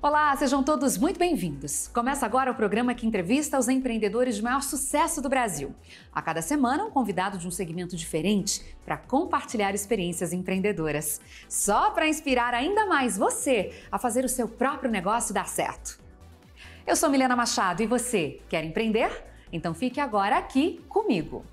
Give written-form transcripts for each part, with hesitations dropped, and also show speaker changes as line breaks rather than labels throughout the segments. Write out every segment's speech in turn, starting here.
Olá, sejam todos muito bem-vindos. Começa agora o programa que entrevista os empreendedores de maior sucesso do Brasil. A cada semana, um convidado de um segmento diferente para compartilhar experiências empreendedoras. Só para inspirar ainda mais você a fazer o seu próprio negócio dar certo. Eu sou Milena Machado e você quer empreender? Então fique agora aqui comigo.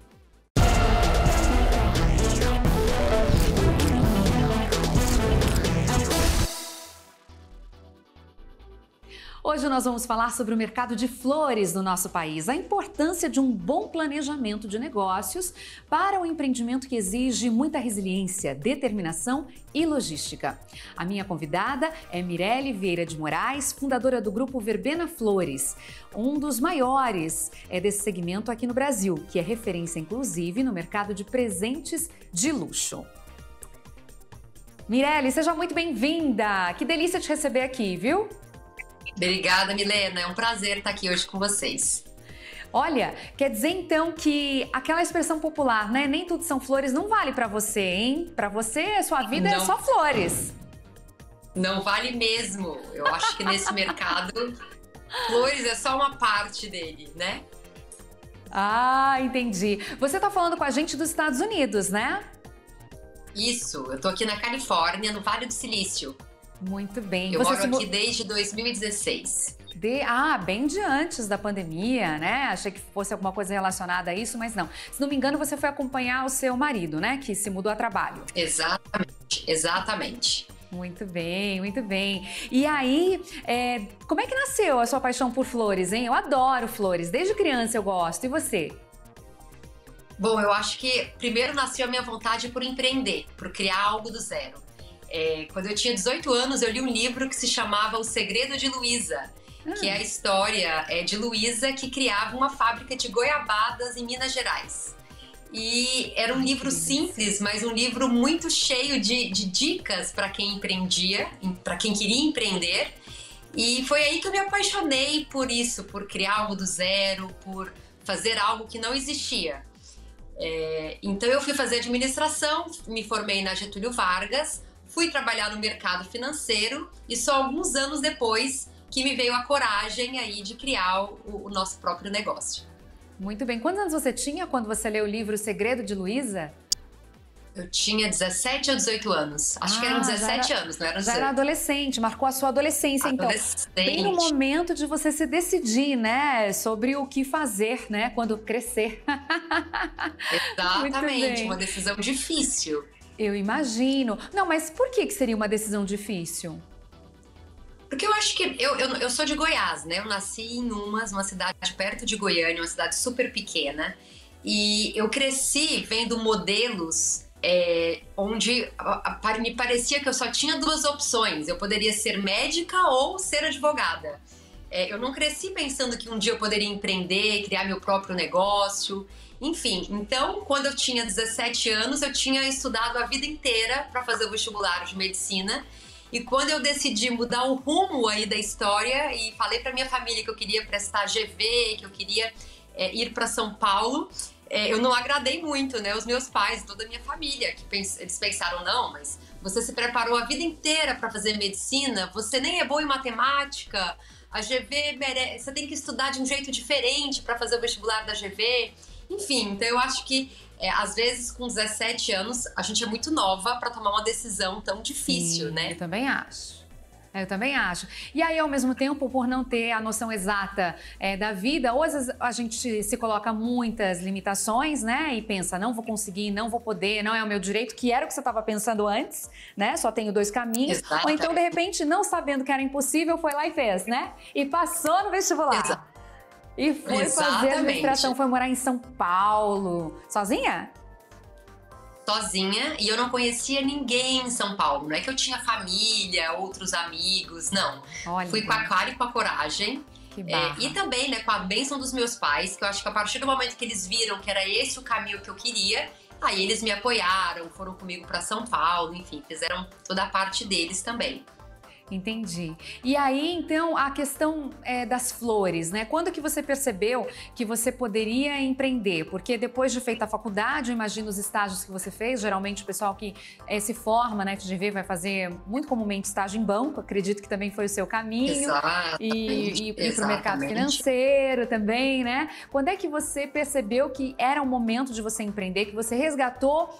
Hoje nós vamos falar sobre o mercado de flores no nosso país, a importância de um bom planejamento de negócios para um empreendimento que exige muita resiliência, determinação e logística. A minha convidada é Mirelle Vieira de Moraes, fundadora do grupo Verbena Flores, um dos maiores desse segmento aqui no Brasil, que é referência inclusive no mercado de presentes de luxo. Mirelle, seja muito bem-vinda! Que delícia te receber aqui, viu?
Obrigada, Milena. É um prazer estar aqui hoje com vocês.
Olha, quer dizer então que aquela expressão popular, né? Nem tudo são flores, não vale pra você, hein? Pra você, a sua vida é só flores.
Não vale mesmo. Eu acho que nesse mercado, flores é só uma parte dele, né?
Ah, entendi. Você tá falando com a gente dos Estados Unidos, né?
Isso. Eu tô aqui na Califórnia, no Vale do Silício.
Muito bem.
Eu moro aqui desde 2016.
Bem de antes da pandemia, né? Achei que fosse alguma coisa relacionada a isso, mas não. Se não me engano, você foi acompanhar o seu marido, né? Que se mudou a trabalho.
Exatamente.
Muito bem, muito bem. E aí, como é que nasceu a sua paixão por flores, hein? Eu adoro flores, desde criança eu gosto. E você?
Bom, eu acho que primeiro nasceu a minha vontade por empreender, por criar algo do zero. Quando eu tinha 18 anos, eu li um livro que se chamava O Segredo de Luísa, que é a história de Luísa, que criava uma fábrica de goiabadas em Minas Gerais. E era um livro simples, mas um livro muito cheio de dicas para quem empreendia, para quem queria empreender. E foi aí que eu me apaixonei por isso, por criar algo do zero, por fazer algo que não existia. Então eu fui fazer administração, me formei na Getúlio Vargas, fui trabalhar no mercado financeiro e só alguns anos depois que me veio a coragem aí de criar o nosso próprio negócio.
Muito bem. Quantos anos você tinha quando você leu o livro O Segredo de Luísa?
Eu tinha 17 ou 18 anos. Acho que eram 17 anos, não eram 18.
Já era adolescente, marcou a sua adolescência, então. Bem no momento de você se decidir, né? Sobre o que fazer, né? Quando crescer.
Exatamente, uma decisão difícil.
Eu imagino. Não, mas por que seria uma decisão difícil?
Porque eu acho que eu sou de Goiás, né? Eu nasci em uma cidade perto de Goiânia, uma cidade super pequena. E eu cresci vendo modelos onde me parecia que eu só tinha duas opções. Eu poderia ser médica ou ser advogada. Eu não cresci pensando que um dia eu poderia empreender, criar meu próprio negócio. Enfim, então, quando eu tinha 17 anos, eu tinha estudado a vida inteira para fazer o vestibular de medicina. E quando eu decidi mudar o rumo aí da história e falei para minha família que eu queria prestar GV, que eu queria ir para São Paulo, eu não agradei muito, né, os meus pais, toda a minha família, que eles pensaram, não, mas você se preparou a vida inteira para fazer medicina, você nem é boa em matemática, a GV você tem que estudar de um jeito diferente para fazer o vestibular da GV. Enfim, então eu acho que às vezes com 17 anos a gente é muito nova para tomar uma decisão tão difícil,
Sim,
né?
Eu também acho. Eu também acho. E aí, ao mesmo tempo, por não ter a noção exata da vida, ou às vezes a gente se coloca muitas limitações, né? E pensa, não vou conseguir, não vou poder, não é o meu direito, que era o que você estava pensando antes, né? Só tenho dois caminhos.
Exatamente.
Ou então, de repente, não sabendo que era impossível, foi lá e fez, né? E passou no vestibular. E foi fazer administração, foi morar em São Paulo. Sozinha?
Sozinha, e eu não conhecia ninguém em São Paulo. Não é que eu tinha família, outros amigos, não.
Olha,
fui com a cara e com a coragem. E também, né, com a bênção dos meus pais, que eu acho que a partir do momento que eles viram que era esse o caminho que eu queria, aí eles me apoiaram, foram comigo para São Paulo, enfim, fizeram toda a parte deles também.
Entendi. E aí, então, a questão das flores, né? Quando que você percebeu que você poderia empreender? Porque depois de feita a faculdade, eu imagino os estágios que você fez, geralmente o pessoal que se forma na FGV vai fazer muito comumente estágio em banco, acredito que também foi o seu caminho. E ir para o mercado financeiro também, né? Quando é que você percebeu que era o momento de você empreender, que você resgatou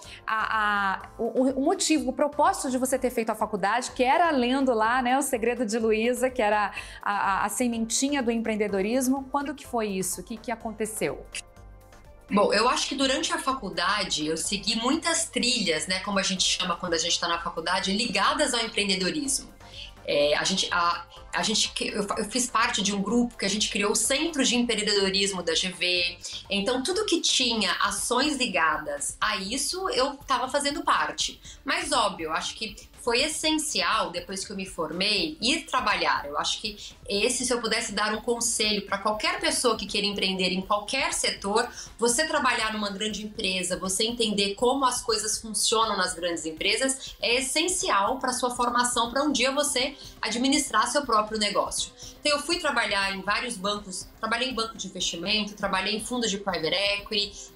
o motivo, o propósito de você ter feito a faculdade, que era lendo lá, né, O Segredo de Luísa, que era a sementinha do empreendedorismo. Quando que foi isso? O que aconteceu?
Bom, eu acho que durante a faculdade eu segui muitas trilhas, né, como a gente chama quando a gente está na faculdade, ligadas ao empreendedorismo. Eu fiz parte de um grupo que a gente criou o Centro de Empreendedorismo da GV. Então, tudo que tinha ações ligadas a isso, eu estava fazendo parte. Mas, óbvio, eu acho que foi essencial, depois que eu me formei, ir trabalhar. Eu acho que se eu pudesse dar um conselho para qualquer pessoa que queira empreender em qualquer setor, você trabalhar numa grande empresa, você entender como as coisas funcionam nas grandes empresas, é essencial para sua formação, para um dia você administrar seu próprio negócio. Então, eu fui trabalhar em vários bancos, trabalhei em banco de investimento, trabalhei em fundos de private equity,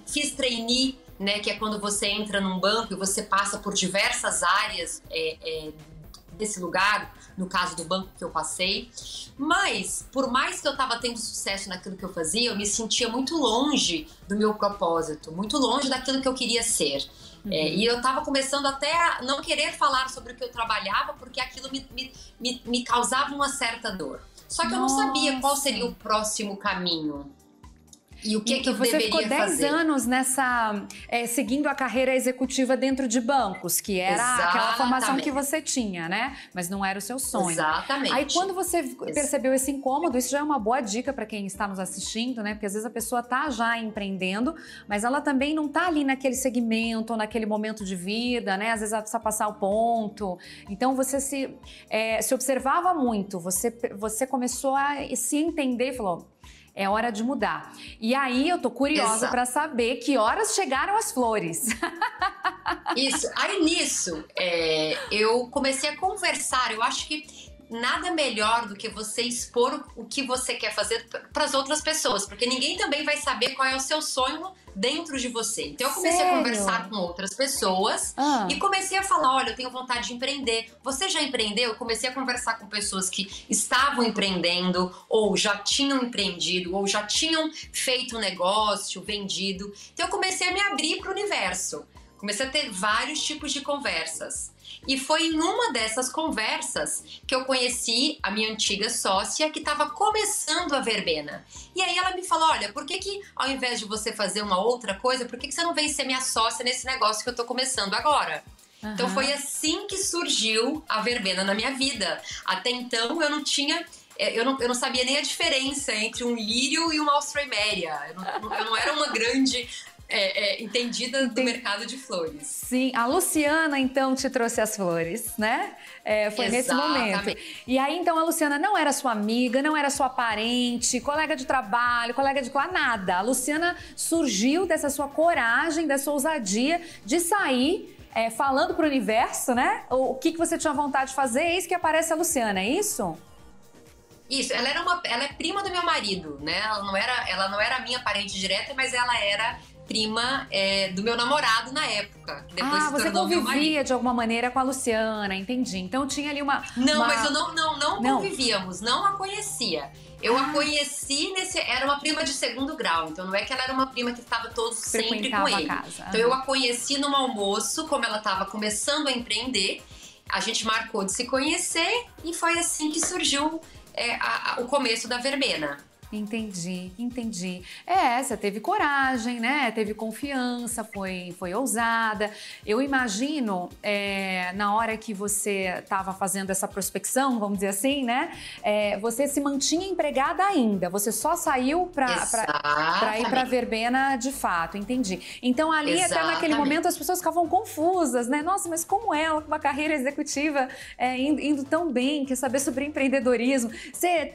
fiz trainee, né, que é quando você entra num banco e você passa por diversas áreas desse lugar, no caso do banco que eu passei. Mas, por mais que eu estava tendo sucesso naquilo que eu fazia, eu me sentia muito longe do meu propósito, muito longe daquilo que eu queria ser. E eu estava começando até a não querer falar sobre o que eu trabalhava, porque aquilo me causava uma certa dor. Só que eu não sabia qual seria o próximo caminho. E o que eu deveria fazer? Você ficou 10
anos seguindo a carreira executiva dentro de bancos, que era aquela formação que você tinha, né? Mas não era o seu sonho.
Exatamente.
Aí quando você percebeu esse incômodo, isso já é uma boa dica para quem está nos assistindo, né? Porque às vezes a pessoa está já empreendendo, mas ela também não está ali naquele segmento, ou naquele momento de vida, né? Às vezes ela precisa passar o ponto. Então você se observava muito, você começou a se entender e falou: é hora de mudar. E aí eu tô curiosa para saber que horas chegaram as flores.
Isso. Aí nisso, eu comecei a conversar. Eu acho que nada melhor do que você expor o que você quer fazer para as outras pessoas, porque ninguém também vai saber qual é o seu sonho dentro de você. Então eu comecei a conversar com outras pessoas e comecei a falar: olha, eu tenho vontade de empreender. Você já empreendeu? Eu comecei a conversar com pessoas que estavam empreendendo, ou já tinham empreendido, ou já tinham feito um negócio, vendido. Então eu comecei a me abrir para o universo. Comecei a ter vários tipos de conversas. E foi em uma dessas conversas que eu conheci a minha antiga sócia, que estava começando a verbena. E aí ela me falou: olha, por que ao invés de você fazer uma outra coisa, por que você não vem ser minha sócia nesse negócio que eu tô começando agora? Então foi assim que surgiu a verbena na minha vida. Até então eu não tinha... Eu não sabia nem a diferença entre um lírio e uma alstroemeria. Eu não era uma grande... entendida do mercado de flores.
Sim, a Luciana então te trouxe as flores, né? Foi nesse momento. E aí então a Luciana não era sua amiga, não era sua parente, colega de trabalho, colega de classe, nada. A Luciana surgiu dessa sua coragem, dessa ousadia de sair falando pro universo, né? O que você tinha vontade de fazer, eis que aparece a Luciana, é isso?
Isso, ela é prima do meu marido, né? Ela não era a minha parente direta, mas ela era prima do meu namorado na época, que depois se tornou meu marido.
Você convivia de alguma maneira com a Luciana, entendi. Então tinha ali uma...
Mas eu não convivíamos, não a conhecia. Eu a conheci era uma prima de segundo grau, então não é que ela era uma prima que estava sempre com ele. Então eu a conheci num almoço, como ela estava começando a empreender, a gente marcou de se conhecer e foi assim que surgiu o começo da verbena.
Entendi. Você teve coragem, né? Teve confiança, foi ousada. Eu imagino, na hora que você estava fazendo essa prospecção, vamos dizer assim, né? Você se mantinha empregada ainda, você só saiu para ir para a verbena de fato, entendi. Então ali, até naquele momento, as pessoas ficavam confusas, né? Nossa, mas como ela, com uma carreira executiva, indo tão bem, quer saber sobre empreendedorismo? Você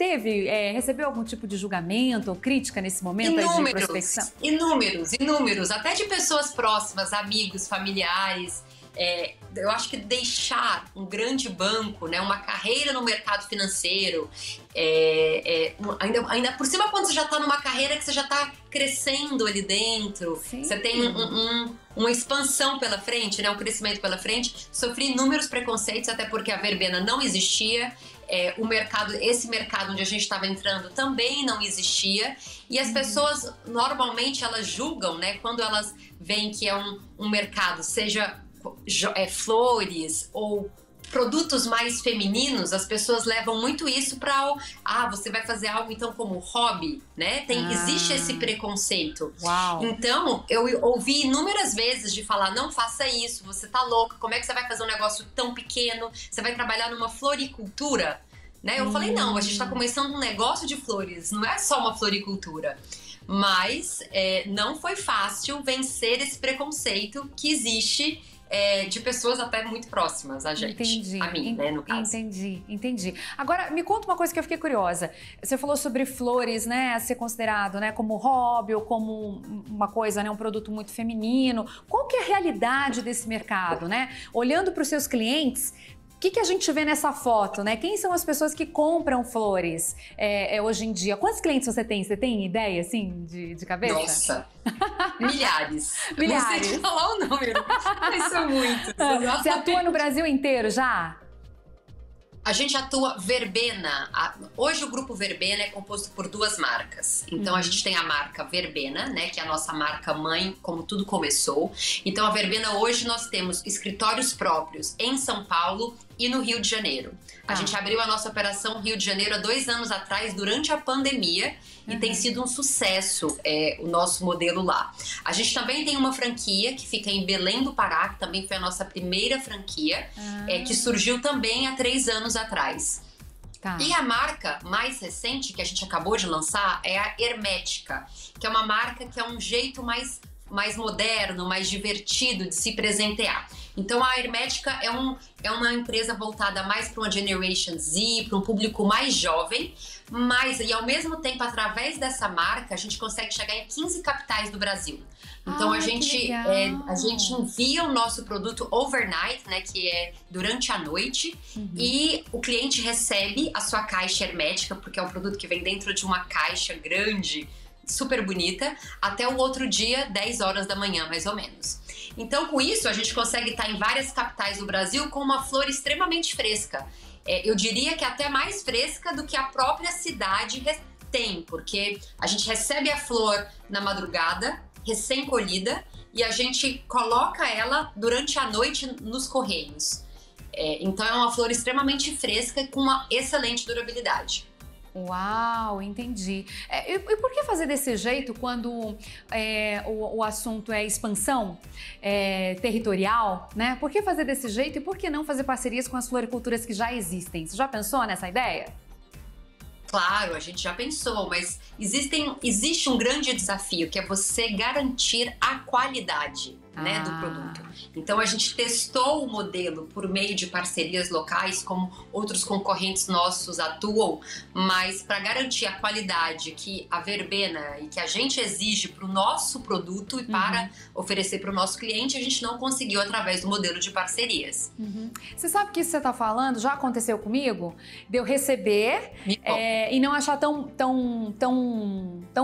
recebeu algum tipo de julgamento ou crítica nesse momento de prospecção?
Inúmeros, até de pessoas próximas, amigos, familiares. eu acho que deixar um grande banco, né, uma carreira no mercado financeiro, ainda por cima quando você já está numa carreira que você já está crescendo ali dentro,
Sim.
você tem uma expansão pela frente, né, um crescimento pela frente. Sofri inúmeros preconceitos, até porque a verbena não existia. Esse mercado onde a gente estava entrando também não existia, e as pessoas normalmente elas julgam, né, quando elas veem que é um mercado, seja flores ou produtos mais femininos, as pessoas levam muito isso para você vai fazer algo então como hobby, né? Existe esse preconceito.
Uau.
Então, eu ouvi inúmeras vezes de falar, não faça isso, você tá louca, como é que você vai fazer um negócio tão pequeno? Você vai trabalhar numa floricultura? Né? Eu falei, não, a gente tá começando um negócio de flores, não é só uma floricultura. Mas não foi fácil vencer esse preconceito que existe de pessoas até muito próximas a gente.
Entendi.
A mim, né, no caso.
Entendi. Agora, me conta uma coisa que eu fiquei curiosa. Você falou sobre flores, né, a ser considerado, né, como hobby ou como uma coisa, né, um produto muito feminino. Qual que é a realidade desse mercado, né? Olhando para os seus clientes, o que a gente vê nessa foto, né? Quem são as pessoas que compram flores hoje em dia? Quantos clientes você tem? Você tem ideia, assim, de cabeça?
Nossa, milhares.
Milhares.
Não sei te falar o número, mas são muitos.
Você atua no Brasil inteiro já?
A gente atua verbena. Hoje o grupo Verbena é composto por 2 marcas. Então a gente tem a marca Verbena, né, que é a nossa marca mãe, como tudo começou. Então a Verbena hoje nós temos escritórios próprios em São Paulo e no Rio de Janeiro. A gente abriu a nossa operação Rio de Janeiro há 2 anos atrás, durante a pandemia, e tem sido um sucesso o nosso modelo lá. A gente também tem uma franquia que fica em Belém do Pará, que também foi a nossa primeira franquia, que surgiu também há 3 anos atrás.
Tá.
E a marca mais recente que a gente acabou de lançar é a Hermética, que é uma marca que é um jeito mais moderno, mais divertido de se presentear. Então a Hermética é uma empresa voltada mais para uma Generation Z, para um público mais jovem, e ao mesmo tempo, através dessa marca, a gente consegue chegar em 15 capitais do Brasil. Então a gente envia o nosso produto overnight, né, que é durante a noite, e o cliente recebe a sua caixa hermética, porque é um produto que vem dentro de uma caixa grande, super bonita, até o outro dia, 10 horas da manhã, mais ou menos. Então, com isso, a gente consegue estar em várias capitais do Brasil com uma flor extremamente fresca. Eu diria que até mais fresca do que a própria cidade tem, porque a gente recebe a flor na madrugada, recém-colhida, e a gente coloca ela durante a noite nos correios. Então, é uma flor extremamente fresca e com uma excelente durabilidade.
Uau, entendi. E por que fazer desse jeito quando o assunto é expansão territorial, né? Por que fazer desse jeito e por que não fazer parcerias com as floriculturas que já existem? Você já pensou nessa ideia?
Claro, a gente já pensou, mas existe um grande desafio, que é você garantir a qualidade, né, do produto. Então a gente testou o modelo por meio de parcerias locais, como outros concorrentes nossos atuam, mas para garantir a qualidade que a verbena e que a gente exige para o nosso produto e para oferecer para o nosso cliente, a gente não conseguiu através do modelo de parcerias.
Você sabe que isso que você está falando já aconteceu comigo? De eu receber e não achar tão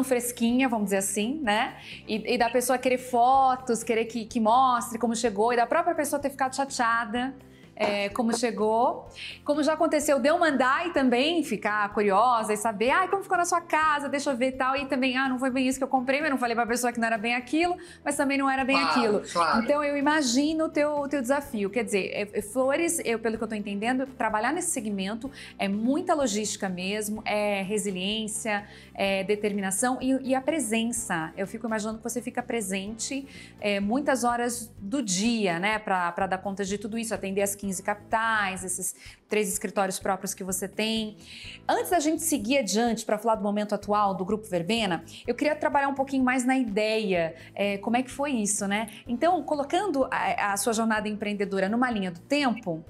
fresquinha, vamos dizer assim, né? E da pessoa querer fotos, querer que mostre como chegou, e da própria pessoa ter ficado chateada como chegou. Como já aconteceu de eu mandar e também ficar curiosa e saber, como ficou na sua casa, deixa eu ver e tal, e também, não foi bem isso que eu comprei, mas não falei pra pessoa que não era bem aquilo, mas também não era bem aquilo.
Claro.
Então eu imagino o teu desafio, quer dizer, flores, pelo que eu tô entendendo, trabalhar nesse segmento é muita logística mesmo, é resiliência, é determinação e a presença. Eu fico imaginando que você fica presente muitas horas do dia, né, pra dar conta de tudo isso, atender as 15 capitais, esses 3 escritórios próprios que você tem. Antes da gente seguir adiante para falar do momento atual do Grupo Verbena, eu queria trabalhar um pouquinho mais na ideia, como é que foi isso, né? Então, colocando a sua jornada empreendedora numa linha do tempo,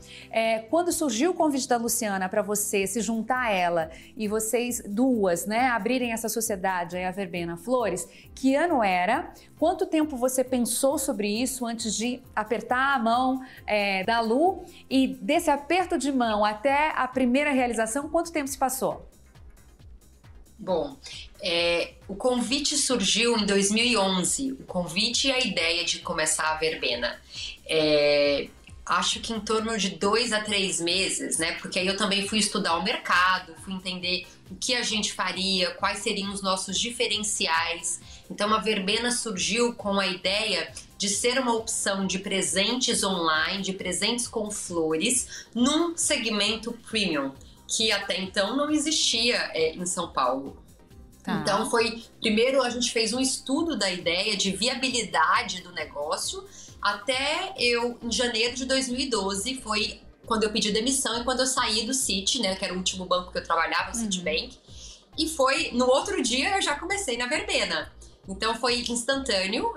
quando surgiu o convite da Luciana para você se juntar a ela e vocês duas, né, abrirem essa sociedade, a Verbena Flores, que ano era? Quanto tempo você pensou sobre isso antes de apertar a mão da Lu? E desse aperto de mão até a primeira realização, quanto tempo se passou?
Bom, o convite surgiu em 2011, o convite e a ideia de começar a Verbena. Acho que em torno de 2 a 3 meses, né? Porque aí eu também fui estudar o mercado, fui entender o que a gente faria, quais seriam os nossos diferenciais. Então a Verbena surgiu com a ideia de ser uma opção de presentes online, de presentes com flores, num segmento premium, que até então não existia em São Paulo. Tá. Então primeiro a gente fez um estudo da ideia de viabilidade do negócio, até em janeiro de 2012, foi quando eu pedi demissão e quando eu saí do Citi, né, que era o último banco que eu trabalhava, o Citibank, e no outro dia eu já comecei na Verbena. Então foi instantâneo,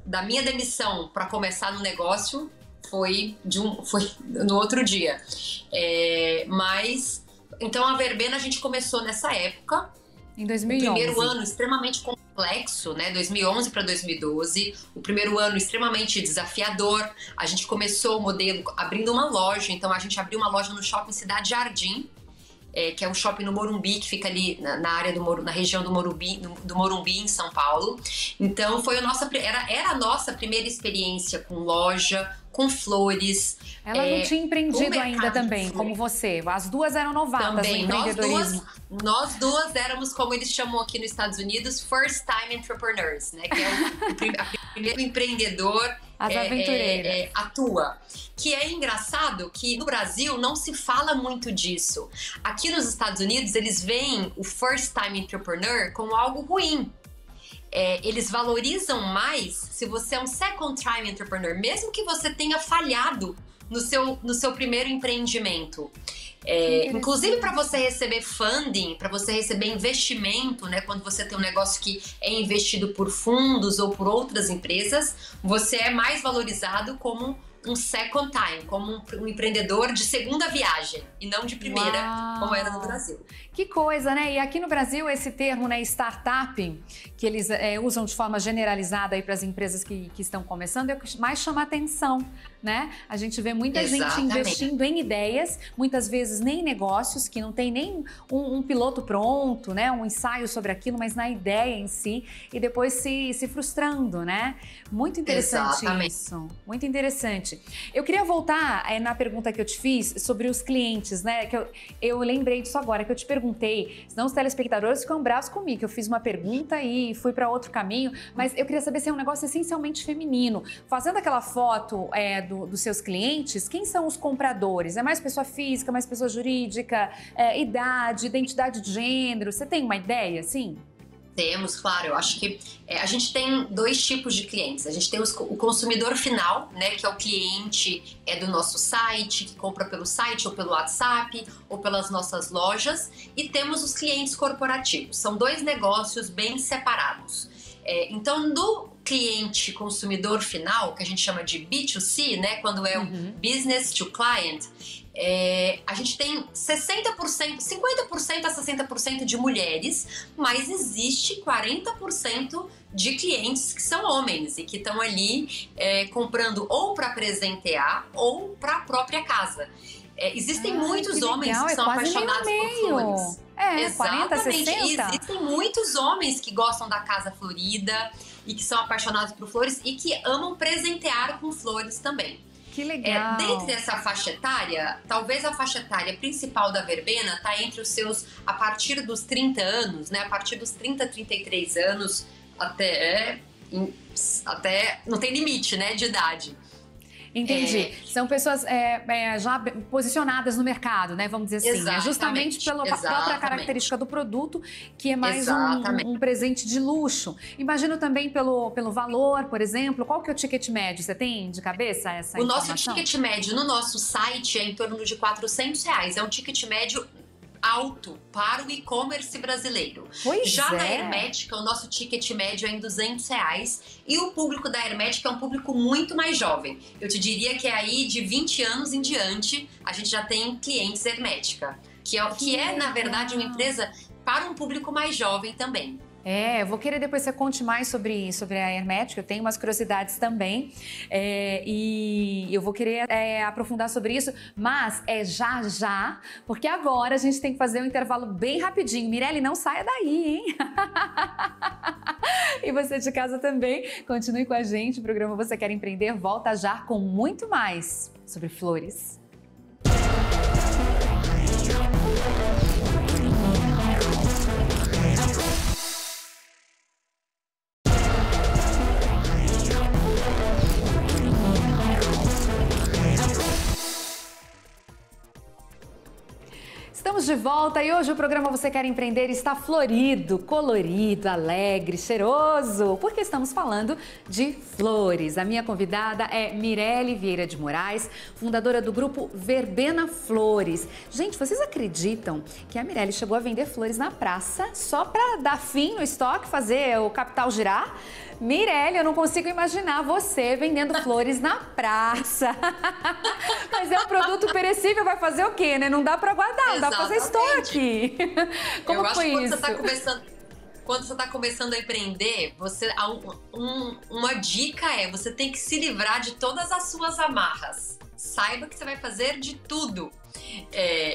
da minha demissão para começar no negócio foi no outro dia. Então a Verbena a gente começou nessa época.
Em 2011.
O primeiro ano extremamente complexo, né? 2011 para 2012. O primeiro ano extremamente desafiador. A gente começou o modelo abrindo uma loja. Então a gente abriu uma loja no Shopping Cidade Jardim, que é um shopping no Morumbi, que fica ali na área na região do Morumbi, em São Paulo. Então era a nossa primeira experiência com loja, com flores.
Ela não tinha empreendido ainda também, como você. As duas eram novatas também, no empreendedorismo.
Nós duas éramos, como eles chamam aqui nos Estados Unidos, first time entrepreneurs, né? Que é o primeiro empreendedor
As aventureiras.
Atua. Que é engraçado que no Brasil não se fala muito disso. Aqui nos Estados Unidos eles veem o first time entrepreneur como algo ruim. Eles valorizam mais se você é um second time entrepreneur, mesmo que você tenha falhado no seu primeiro empreendimento. Inclusive para você receber funding, para você receber investimento, né, quando você tem um negócio que é investido por fundos ou por outras empresas, você é mais valorizado como um second time, como um empreendedor de segunda viagem e não de primeira. Uau. Como era no Brasil.
Que coisa, né? E aqui no Brasil esse termo, né, startup, que eles usam de forma generalizada aí para as empresas que estão começando, é o que mais chama atenção, né? A gente vê muita gente investindo em ideias, muitas vezes nem em negócios, que não tem nem um piloto pronto, né? Um ensaio sobre aquilo, mas na ideia em si, e depois se frustrando, né? Muito interessante isso. Muito interessante. Eu queria voltar na pergunta que eu te fiz sobre os clientes, né? Que eu lembrei disso agora, que eu te perguntei, senão os telespectadores ficam bravos comigo, que eu fiz uma pergunta e fui para outro caminho, mas eu queria saber se é um negócio essencialmente feminino. Fazendo aquela foto dos seus clientes, quem são os compradores? É mais pessoa física, mais pessoa jurídica, idade, identidade de gênero? Você tem uma ideia, assim?
Temos, claro. Eu acho que a gente tem 2 tipos de clientes. A gente tem o consumidor final, né, que é o cliente do nosso site, que compra pelo site ou pelo WhatsApp ou pelas nossas lojas. E temos os clientes corporativos. São 2 negócios bem separados. Então, do cliente consumidor final, que a gente chama de B2C, né, quando é o business to client, a gente tem 50% a 60% de mulheres, mas existe 40% de clientes que são homens e que estão ali comprando ou para presentear ou para a própria casa. Existem muitos homens que são apaixonados por flores. Exatamente.
40, 60?
Existem muitos homens que gostam da casa florida e que são apaixonados por flores e que amam presentear com flores também.
Que legal.
Dentro dessa faixa etária, talvez a faixa etária principal da Verbena está entre a partir dos 30 anos, né? A partir dos 30, 33 anos, até não tem limite, né, de idade.
Entendi. São pessoas já posicionadas no mercado, né? Vamos dizer assim. É justamente pela própria característica do produto, que é mais um presente de luxo. Imagino também pelo valor, por exemplo. Qual que é o ticket médio? Você tem de cabeça essa informação?
O nosso ticket médio no nosso site é em torno de R$400. É um ticket médio alto para o e-commerce brasileiro. Na Hermética, o nosso ticket médio é em R$200 e o público da Hermética é um público muito mais jovem. Eu te diria que é aí de 20 anos em diante a gente já tem clientes Hermética, que é na verdade uma empresa para um público mais jovem também.
Eu vou querer depois que você conte mais sobre a Hermética, eu tenho umas curiosidades também, e eu vou querer aprofundar sobre isso, mas já, porque agora a gente tem que fazer um intervalo bem rapidinho. Mirelle, não saia daí, hein? E você de casa também, continue com a gente, o programa Você Quer Empreender volta já com muito mais sobre flores. Estamos de volta e hoje o programa Você Quer Empreender está florido, colorido, alegre, cheiroso, porque estamos falando de flores. A minha convidada é Mirelle Vieira de Moraes, fundadora do grupo Verbena Flores. Gente, vocês acreditam que a Mirelle chegou a vender flores na praça só para dar fim no estoque, fazer o capital girar? Mirelle, eu não consigo imaginar você vendendo flores na praça. Mas é um produto perecível, vai fazer o quê, né? Não dá para guardar, não dá para fazer estoque. Como foi isso?
Quando você está começando a empreender, uma dica é você tem que se livrar de todas as suas amarras. Saiba que você vai fazer de tudo.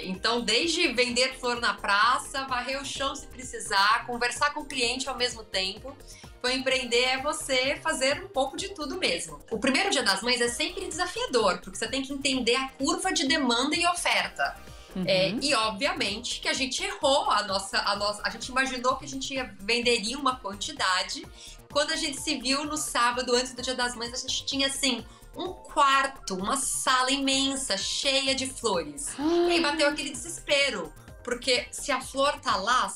Então, desde vender flor na praça, varrer o chão se precisar, conversar com o cliente ao mesmo tempo. Então, empreender é você fazer um pouco de tudo mesmo. O primeiro Dia das Mães é sempre desafiador, porque você tem que entender a curva de demanda e oferta. E obviamente que a gente errou, a gente imaginou que a gente venderia uma quantidade. Quando a gente se viu no sábado, antes do Dia das Mães, a gente tinha assim um quarto, uma sala imensa, cheia de flores. E aí bateu aquele desespero, porque se a flor tá lá,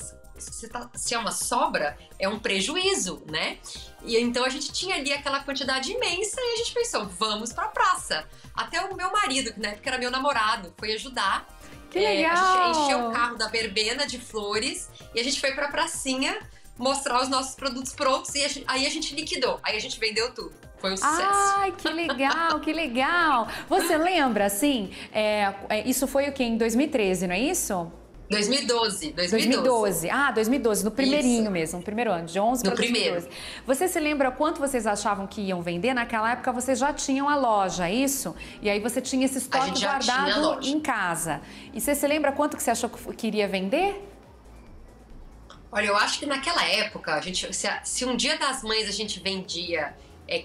se é uma sobra, é um prejuízo, né? E então a gente tinha ali aquela quantidade imensa e a gente pensou, vamos pra praça. Até o meu marido, que na época era meu namorado, foi ajudar.
Que legal!
A gente encheu o carro da verbena de flores e a gente foi pra pracinha mostrar os nossos produtos prontos e aí a gente liquidou, aí a gente vendeu tudo. Foi um sucesso.
Ai, que legal, que legal! Você lembra, assim, isso foi o quê? Em 2013, não é isso?
2012.
2012, no primeirinho isso. Mesmo, no primeiro ano, de 11 para 2012.
Primeiro.
Você se lembra quanto vocês achavam que iam vender? Naquela época vocês já tinham a loja, isso? E aí você tinha esse estoque guardado em casa. E você se lembra quanto que você achou que iria vender?
Olha, eu acho que naquela época, se um Dia das Mães a gente vendia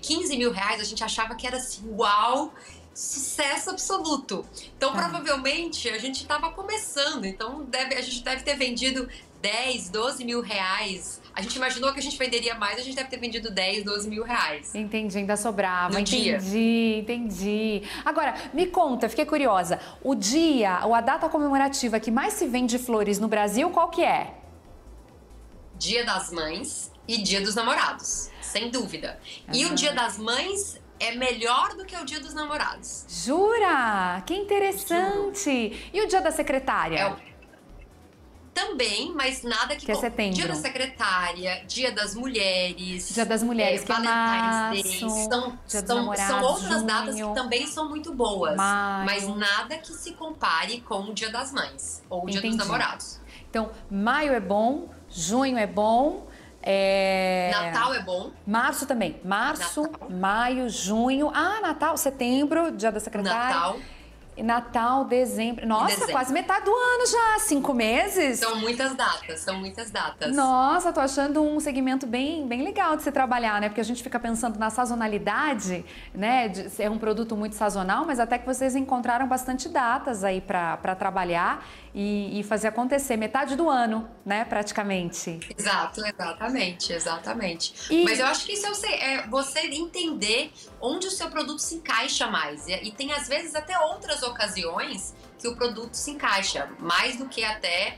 15 mil reais, a gente achava que era assim, uau, sucesso absoluto. Então, provavelmente, a gente estava começando. Então, a gente deve ter vendido 10, 12 mil reais. A gente imaginou que a gente venderia mais, a gente deve ter vendido 10, 12 mil reais.
Entendi, ainda sobrava.
Entendi.
Agora, me conta, fiquei curiosa. O dia, ou a data comemorativa que mais se vende flores no Brasil, qual que é?
Dia das Mães e Dia dos Namorados, sem dúvida. E o Dia das Mães é melhor do que o Dia dos Namorados.
Jura? Que interessante!
Juro.
E o Dia da Secretária?
Também, mas nada que...
é setembro.
Dia da Secretária, Dia das Mulheres...
Dia das Mulheres, que é março.
São outras datas que também são muito boas.
Maio.
Mas nada que se compare com o Dia das Mães ou o Dia dos Namorados.
Então, maio é bom, junho é bom...
Natal é bom.
Março também. Março, Natal. Maio, junho. Natal, setembro, Dia da Secretária.
Natal.
Natal, dezembro. Nossa,
dezembro.
quase metade do ano já, 5 meses.
São muitas datas, são muitas datas.
Nossa, tô achando um segmento bem legal de se trabalhar, né? Porque a gente fica pensando na sazonalidade, né? De ser um produto muito sazonal, mas até que vocês encontraram bastante datas aí para trabalhar e fazer acontecer. Metade do ano, né? Praticamente.
Exato, exatamente.
E...
Mas eu acho que isso é você entender onde o seu produto se encaixa mais. E tem, às vezes, até outras ocasiões que o produto se encaixa, mais do que até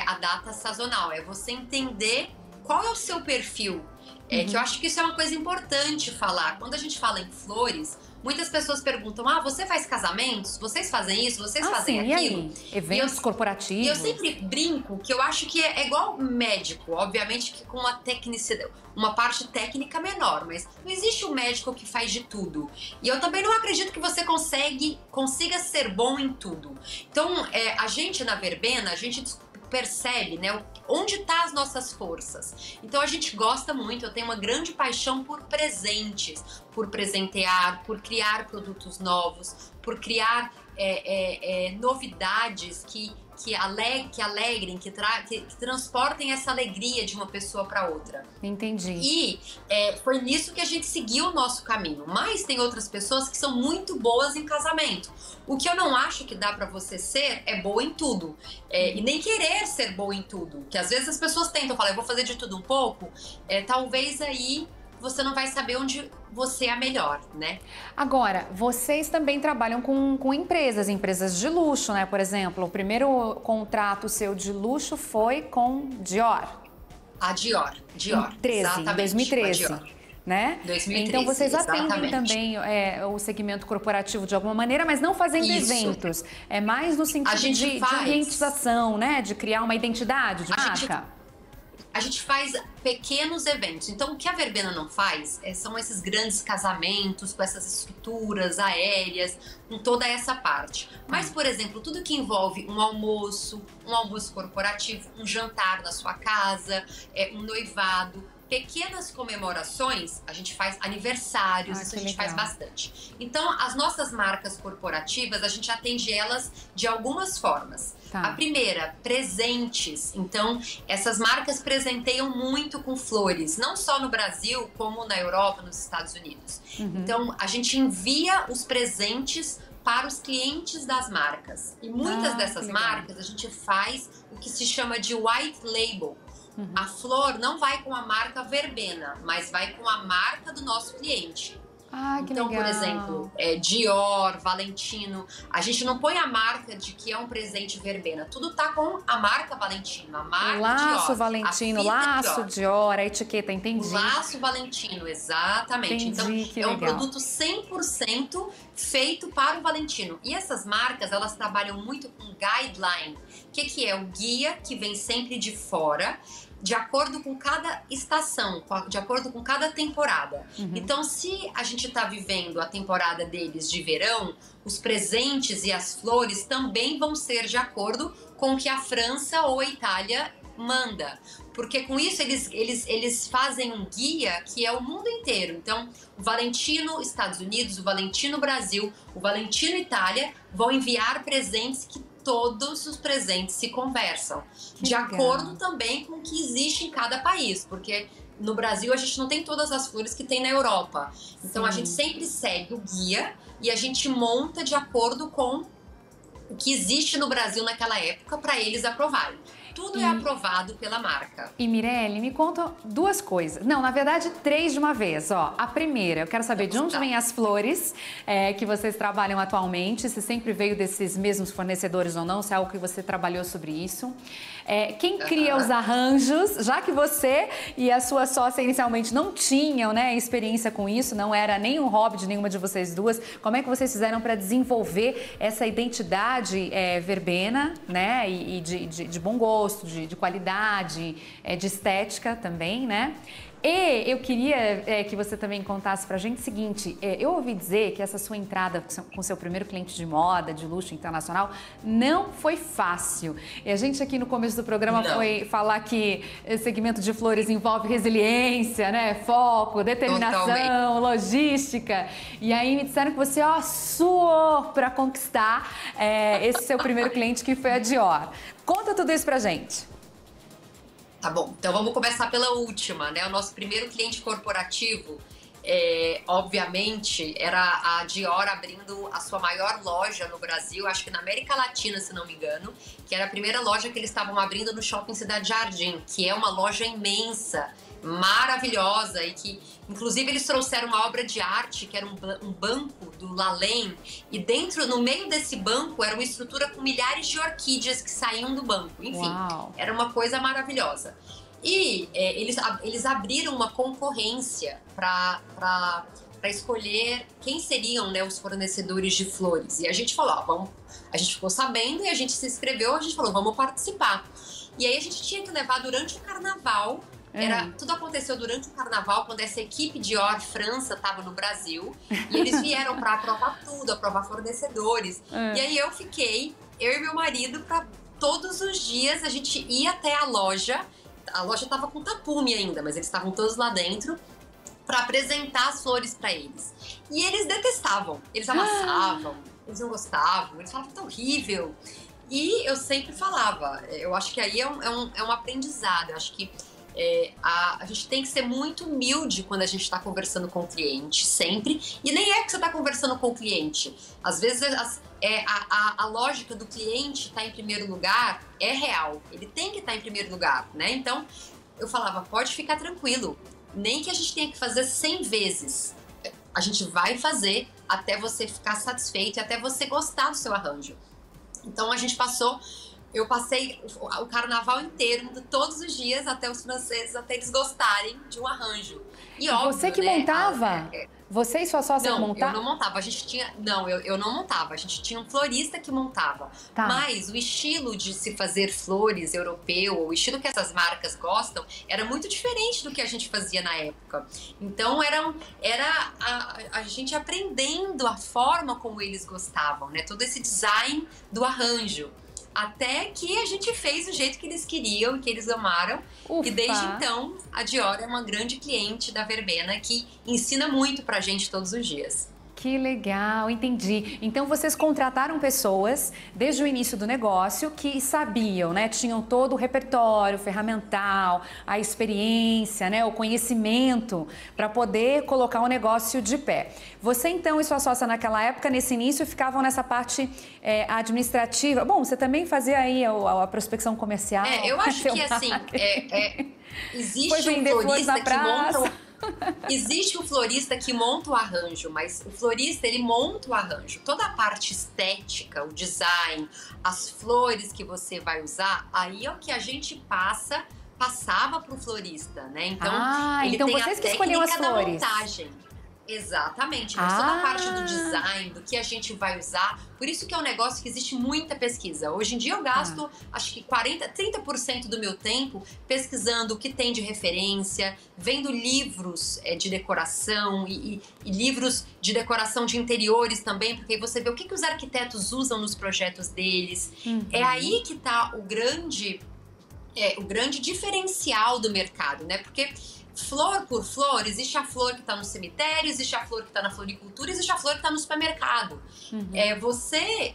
a data sazonal. É você entender qual é o seu perfil. Que eu acho que isso é uma coisa importante falar. Quando a gente fala em flores, muitas pessoas perguntam: você faz casamentos? Vocês fazem isso? Vocês fazem
sim,
aquilo?
E aí? Eventos corporativos?
E eu sempre brinco que eu acho que é igual médico, obviamente que com uma parte técnica menor, mas não existe um médico que faz de tudo. E eu também não acredito que você consiga ser bom em tudo. Então, a gente na Verbena, a gente percebe, né, onde tá as nossas forças. Então a gente gosta muito, eu tenho uma grande paixão por presentes, por presentear, por criar produtos novos, por criar novidades que alegrem, que transportem essa alegria de uma pessoa para outra.
Entendi.
E foi nisso que a gente seguiu o nosso caminho. Mas tem outras pessoas que são muito boas em casamento. O que eu não acho que dá para você ser é boa em tudo. E nem querer ser boa em tudo. Que às vezes as pessoas tentam falar: eu vou fazer de tudo um pouco. Talvez aí você não vai saber onde você é a melhor, né?
Agora, vocês também trabalham com empresas de luxo, né? Por exemplo, o primeiro contrato seu de luxo foi com Dior.
A Dior.
Em 2013. Né?
2013,
então vocês atendem
exatamente.
também o segmento corporativo de alguma maneira, mas não fazendo eventos. É mais no sentido de ambientização, né? De criar uma identidade de marca.
A gente faz pequenos eventos. Então, o que a Verbena não faz são esses grandes casamentos, com essas estruturas aéreas, com toda essa parte. Mas, por exemplo, tudo que envolve um almoço corporativo, um jantar na sua casa, um noivado, pequenas comemorações, a gente faz aniversários, isso a gente faz bastante. Então, as nossas marcas corporativas, a gente atende elas de algumas formas. A primeira, presentes. Então, essas marcas presenteiam muito com flores, não só no Brasil, como na Europa, nos Estados Unidos. Então, a gente envia os presentes para os clientes das marcas. E muitas dessas marcas, a gente faz o que se chama de white label. A flor não vai com a marca Verbena, mas vai com a marca do nosso cliente. Então, por exemplo, Dior, Valentino, a gente não põe a marca de que é um presente Verbena. Tudo tá com a marca Valentino, a marca
laço
Dior,
Valentino, laço Dior, a etiqueta, entendi.
O laço Valentino, exatamente.
Entendi,
então, um produto 100% feito para o Valentino. E essas marcas, elas trabalham muito com guideline. O que é? O guia que vem sempre de fora, de acordo com cada estação, de acordo com cada temporada. Então, se a gente está vivendo a temporada deles de verão, os presentes e as flores também vão ser de acordo com o que a França ou a Itália manda. Porque com isso eles fazem um guia que é o mundo inteiro. Então, o Valentino Estados Unidos, o Valentino Brasil, o Valentino Itália vão enviar presentes que todos os presentes se conversam. De acordo também com o que existe em cada país, porque no Brasil a gente não tem todas as flores que tem na Europa. Então a gente sempre segue o guia e a gente monta de acordo com o que existe no Brasil naquela época para eles aprovarem. Tudo é aprovado pela marca.
E Mirelle, me conta duas coisas. Não, na verdade, 3 de uma vez. A primeira, eu quero saber de onde vêm as flores que vocês trabalham atualmente, se sempre veio desses mesmos fornecedores ou não, se é algo que você trabalhou sobre isso. Quem cria os arranjos, já que você e a sua sócia inicialmente não tinham, né, experiência com isso, não era nem um hobby de nenhuma de vocês duas, como é que vocês fizeram para desenvolver essa identidade verbena, né, e de bom gosto, de qualidade, de estética também, né? E eu queria que você também contasse pra gente o seguinte, eu ouvi dizer que essa sua entrada com seu primeiro cliente de moda, de luxo internacional, não foi fácil. E a gente aqui no começo do programa foi falar que esse segmento de flores envolve resiliência, né? Foco, determinação, totalmente, logística. E aí me disseram que você, suou pra conquistar esse seu primeiro cliente, que foi a Dior. Conta tudo isso pra gente.
Tá bom, então vamos começar pela última, né? O nosso primeiro cliente corporativo, obviamente, era a Dior abrindo a sua maior loja no Brasil, acho que na América Latina, se não me engano, que era a primeira loja que eles estavam abrindo no Shopping Cidade Jardim, que é uma loja imensa, maravilhosa, e que, inclusive, eles trouxeram uma obra de arte, que era um banco do Lalem, e dentro, no meio desse banco, era uma estrutura com milhares de orquídeas que saíam do banco. Enfim, era uma coisa maravilhosa. E eles abriram uma concorrência para escolher quem seriam, né, os fornecedores de flores. E a gente falou, a gente ficou sabendo e a gente se inscreveu, a gente falou, vamos participar. E aí a gente tinha que levar durante o carnaval. Tudo aconteceu durante o carnaval, quando essa equipe Dior França estava no Brasil, e eles vieram para aprovar tudo, aprovar fornecedores. E aí eu e meu marido, para todos os dias a gente ia até a loja estava com tapume ainda, mas eles estavam todos lá dentro, para apresentar as flores para eles. E eles detestavam, eles amassavam, eles não gostavam, eles falavam que tá horrível. E eu sempre falava, eu acho que aí é um aprendizado, eu acho que a gente tem que ser muito humilde quando a gente está conversando com o cliente, sempre. E nem é que você está conversando com o cliente. Às vezes a lógica do cliente estar em primeiro lugar é real. Ele tem que estar em primeiro lugar, né? Então, eu falava, pode ficar tranquilo. Nem que a gente tenha que fazer 100 vezes. A gente vai fazer até você ficar satisfeito e até você gostar do seu arranjo. Então, eu passei o carnaval inteiro, indo todos os dias até os franceses, até eles gostarem de um arranjo. E óbvio,
você que montava? Você e sua sócia montavam?
Não, eu não montava. Eu não montava. A gente tinha um florista que montava. Tá. Mas o estilo de se fazer flores europeu, o estilo que essas marcas gostam, era muito diferente do que a gente fazia na época. Então, era a gente aprendendo a forma como eles gostavam, né? Todo esse design do arranjo. Até que a gente fez do jeito que eles queriam e que eles amaram. Ufa. E desde então, a Dior é uma grande cliente da Verbena que ensina muito pra gente todos os dias.
Que legal, entendi. Então vocês contrataram pessoas desde o início do negócio que sabiam, né? Tinham todo o repertório ferramental, a experiência, né? O conhecimento para poder colocar o negócio de pé. Você então e sua sócia naquela época, nesse início, ficavam nessa parte administrativa. Bom, você também fazia aí a prospecção comercial.
Eu acho que assim, existe um florista que monta... Existe um florista que monta o arranjo, mas o florista, ele monta o arranjo. Toda a parte estética, o design, as flores que você vai usar, aí é o que a gente passava pro florista, né? Então, ele tem
vocês
a
que escolhiam as
técnica da
flores.
Montagem. Exatamente, mas toda a parte do design, do que a gente vai usar, por isso que é um negócio que existe muita pesquisa. Hoje em dia eu gasto, acho que 30% do meu tempo pesquisando o que tem de referência, vendo livros de decoração e livros de decoração de interiores também, porque aí você vê o que os arquitetos usam nos projetos deles. É aí que tá o grande diferencial do mercado, né? Porque flor por flor, existe a flor que está no cemitério, existe a flor que está na floricultura, existe a flor que está no supermercado. Você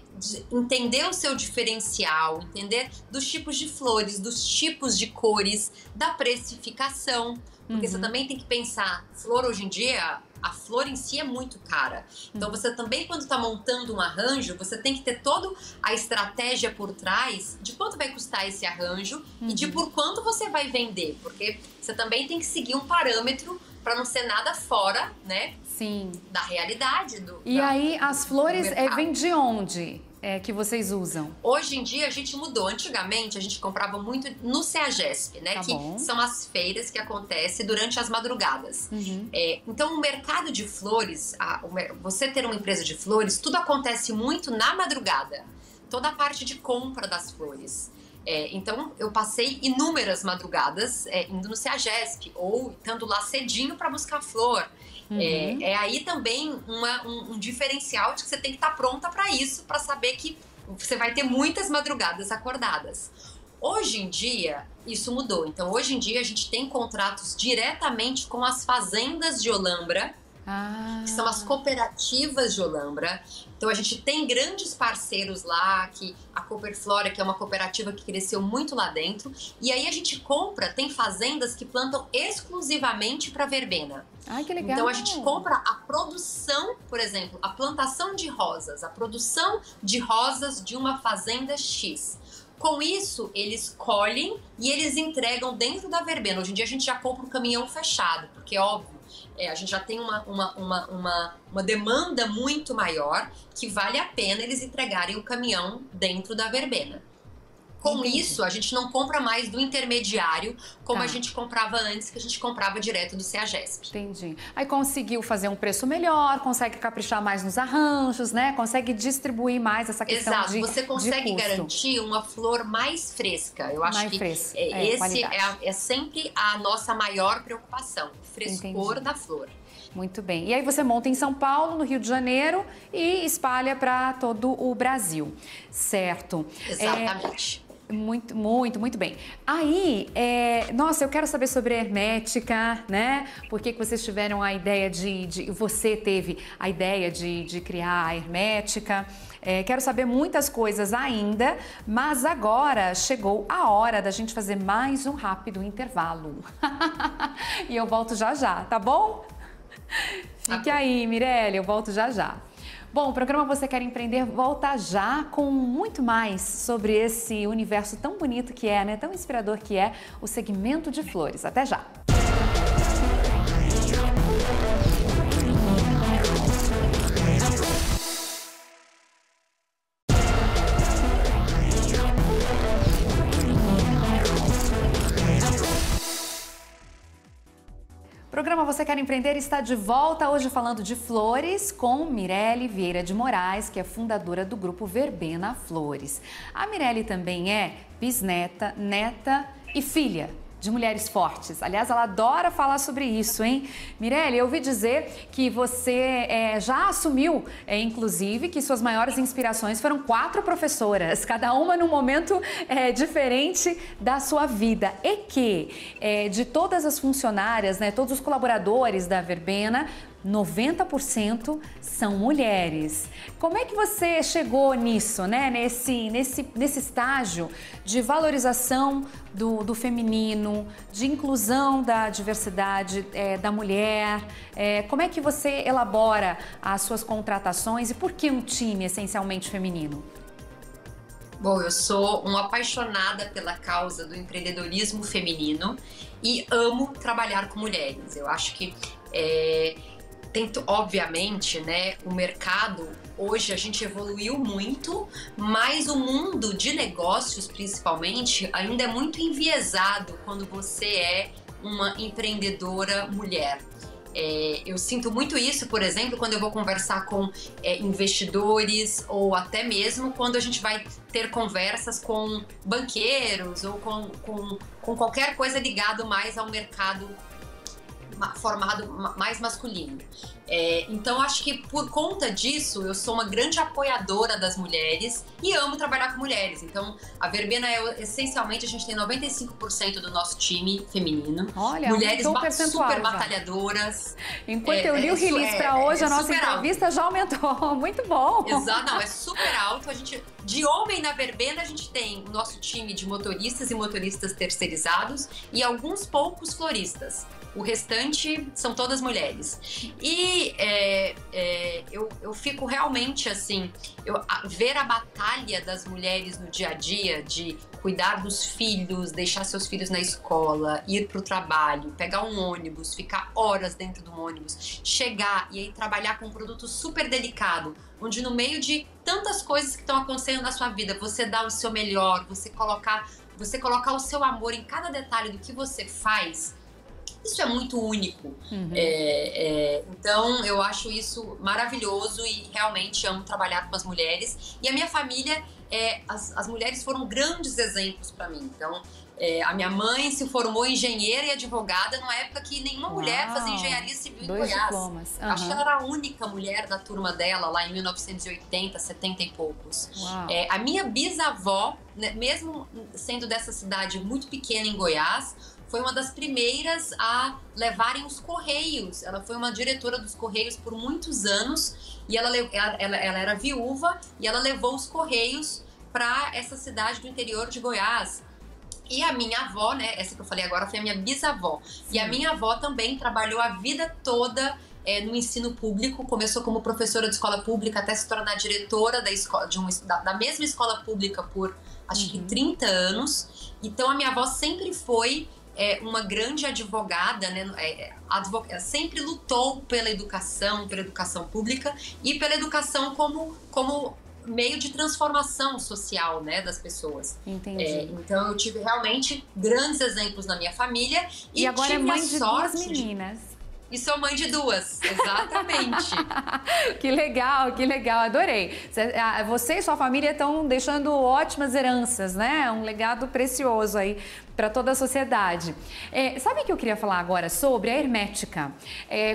entender o seu diferencial, entender dos tipos de flores, dos tipos de cores, da precificação, porque você também tem que pensar, flor hoje em dia, a flor em si é muito cara. Então você também, quando está montando um arranjo, você tem que ter toda a estratégia por trás de quanto vai custar esse arranjo e de por quanto você vai vender, porque você também tem que seguir um parâmetro para não ser nada fora, né?
Sim.
Da realidade
aí as flores vêm de onde? Que vocês usam?
Hoje em dia a gente mudou. Antigamente a gente comprava muito no CEAGESP, né? Que são as feiras que acontecem durante as madrugadas. Então o mercado de flores, você ter uma empresa de flores, tudo acontece muito na madrugada. Toda a parte de compra das flores. Então, eu passei inúmeras madrugadas indo no CEAGESP ou estando lá cedinho para buscar flor. É aí também um diferencial de que você tem que estar pronta para isso, para saber que você vai ter muitas madrugadas acordadas. Hoje em dia, isso mudou. Então, hoje em dia, a gente tem contratos diretamente com as fazendas de Olambra, que são as cooperativas de Olambra. Então, a gente tem grandes parceiros lá, que a Cooperflora, que é uma cooperativa que cresceu muito lá dentro. E aí, a gente compra, tem fazendas que plantam exclusivamente para verbena.
Ai, que legal.
Então, a gente compra a produção, por exemplo, a plantação de rosas, a produção de rosas de uma fazenda X. Com isso, eles colhem e eles entregam dentro da verbena. Hoje em dia a gente já compra um caminhão fechado, porque óbvio, a gente já tem uma demanda muito maior que vale a pena eles entregarem o caminhão dentro da verbena. Com isso, a gente não compra mais do intermediário como a gente comprava antes, que a gente comprava direto do CEAGESP.
Entendi. Aí conseguiu fazer um preço melhor, consegue caprichar mais nos arranjos, né? Consegue distribuir mais essa questão
Exato.
de
Você consegue
custo.
garantir uma flor mais fresca. Eu acho
mais
que
fresca.
esse é sempre a nossa maior preocupação, o frescor da flor.
Muito bem. E aí você monta em São Paulo, no Rio de Janeiro e espalha para todo o Brasil, certo?
Exatamente.
Muito bem. Aí, nossa, eu quero saber sobre a hermética, né? Por que vocês tiveram a ideia você teve a ideia de criar a hermética? Quero saber muitas coisas ainda, mas agora chegou a hora da gente fazer mais um rápido intervalo. E eu volto já já, tá bom? Fique aí, Mirelle, eu volto já já. Bom, o programa Você Quer Empreender volta já com muito mais sobre esse universo tão bonito que é, né? Tão inspirador que é o segmento de flores. Até já! O programa Você Quer Empreender está de volta hoje falando de flores com Mirelle Vieira de Moraes, que é fundadora do grupo Verbena Flores. A Mirelle também é bisneta, neta e filha de mulheres fortes. Aliás, ela adora falar sobre isso, hein? Mirelle, eu ouvi dizer que você já assumiu, inclusive, que suas maiores inspirações foram 4 professoras, cada uma num momento diferente da sua vida. E que, de todas as funcionárias, né, todos os colaboradores da Verbena, 90% são mulheres. Como é que você chegou nisso, né? Nesse estágio de valorização do feminino, de inclusão da diversidade da mulher? Como é que você elabora as suas contratações e por que um time essencialmente feminino?
Bom, eu sou uma apaixonada pela causa do empreendedorismo feminino e amo trabalhar com mulheres. Eu acho que obviamente, né, o mercado, hoje a gente evoluiu muito, mas o mundo de negócios, principalmente, ainda é muito enviesado quando você é uma empreendedora mulher. Eu sinto muito isso, por exemplo, quando eu vou conversar com investidores ou até mesmo quando a gente vai ter conversas com banqueiros ou com qualquer coisa ligado mais ao mercado formado mais masculino. Então, acho que por conta disso, eu sou uma grande apoiadora das mulheres e amo trabalhar com mulheres. Então, a Verbena essencialmente, a gente tem 95% do nosso time feminino.
Olha,
mulheres super batalhadoras.
Enquanto eu li o release para hoje, a nossa entrevista alto. Já aumentou. Muito bom.
Exato, não, é super alto. De homem na Verbena, a gente tem o nosso time de motoristas e motoristas terceirizados e alguns poucos floristas. O restante são todas mulheres. E eu fico realmente assim, ver a batalha das mulheres no dia a dia de cuidar dos filhos, deixar seus filhos na escola, ir para o trabalho, pegar um ônibus, ficar horas dentro do ônibus, chegar e aí trabalhar com um produto super delicado, onde no meio de tantas coisas que estão acontecendo na sua vida, você dá o seu melhor, você colocar o seu amor em cada detalhe do que você faz. Isso é muito único. Então, eu acho isso maravilhoso e realmente amo trabalhar com as mulheres. E a minha família as mulheres foram grandes exemplos para mim. Então, a minha mãe se formou engenheira e advogada numa época que nenhuma mulher fazia engenharia civil em Goiás.
Diplomas.
Acho que ela era a única mulher da turma dela, lá em 1980, 70 e poucos. A minha bisavó, né, mesmo sendo dessa cidade muito pequena em Goiás, foi uma das primeiras a levarem os Correios. Ela foi uma diretora dos Correios por muitos anos e ela era viúva e ela levou os Correios para essa cidade do interior de Goiás. E a minha avó, né, essa que eu falei agora foi a minha bisavó. Sim. E a minha avó também trabalhou a vida toda no ensino público, começou como professora de escola pública até se tornar diretora da mesma escola pública por acho que 30 anos. Então a minha avó sempre foi uma grande advogada, né? Sempre lutou pela educação pública e pela educação como meio de transformação social, né, das pessoas.
Entendi.
Então eu tive realmente grandes exemplos na minha família
e agora é mãe de duas meninas.
E sou mãe de duas, exatamente.
Que legal, adorei. Você e sua família estão deixando ótimas heranças, né? Um legado precioso aí para toda a sociedade. Sabe o que eu queria falar agora sobre a Hermética?